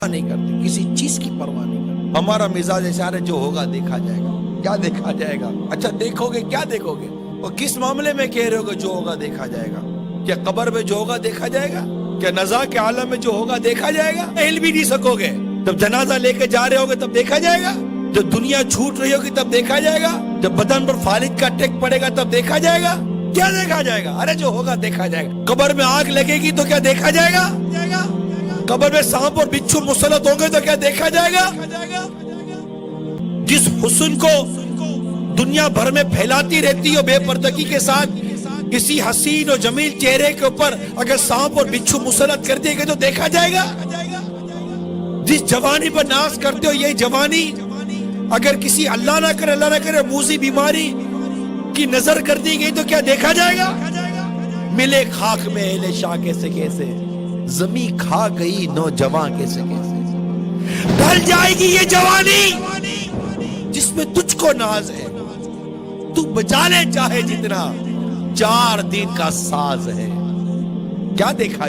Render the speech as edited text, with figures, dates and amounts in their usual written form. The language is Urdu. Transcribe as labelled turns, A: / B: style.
A: نہیں کرتے، کسی چیز کی پرواہ نہیں کرتے۔ ہمارا مزاج ایسا ہے جو ہوگا دیکھا جائے گا۔ کیا دیکھا جائے گا؟ اچھا دیکھو گے، کیا دیکھو گے؟ اور کس معاملے میں کہہ رہے ہو کہ جو ہوگا دیکھا جائے گا؟ کیا قبر میں جو ہوگا دیکھا جائے گا؟ کیا نزا کے عالم میں جو ہوگا دیکھا جائے گا؟ ہل بھی نہیں سکو گے۔ جب جنازہ لے کے جا رہے ہوگے تب دیکھا جائے گا؟ جب دنیا چھوٹ رہی ہوگی تب دیکھا جائے گا؟ جب بدن پر فالج کا اٹیک پڑے گا تب دیکھا جائے گا؟ کیا دیکھا جائے گا؟ ارے جو ہوگا دیکھا جائے گا۔ قبر میں آگ لگے گی تو کیا دیکھا جائے گا؟ قبر میں سانپ اور بچھو مسلط ہوں گے تو کیا دیکھا جائے گا؟ جس حسن کو دنیا بھر میں پھیلاتی رہتی ہو بے پردگی کے ساتھ، کسی حسین اور جمیل چہرے کے اوپر اگر سانپ اور بچھو مسلط کر دیے گئے تو دیکھا جائے گا؟ جس جوانی پر ناز کرتے ہو، یہ جوانی اگر کسی اللہ نہ کرے موذی بیماری کی نظر کر دی گئی تو کیا دیکھا جائے گا؟ ملے خاک میں اہل شاہ کیسے کیسے، زمین کھا گئی نوجوان کیسے کیسے، ڈھل جائے گی یہ جوانی جس میں تجھ کو ناز ہے، تو بجا لے چاہے جتنا، 4 دن کا ساز ہے۔ کیا دیکھا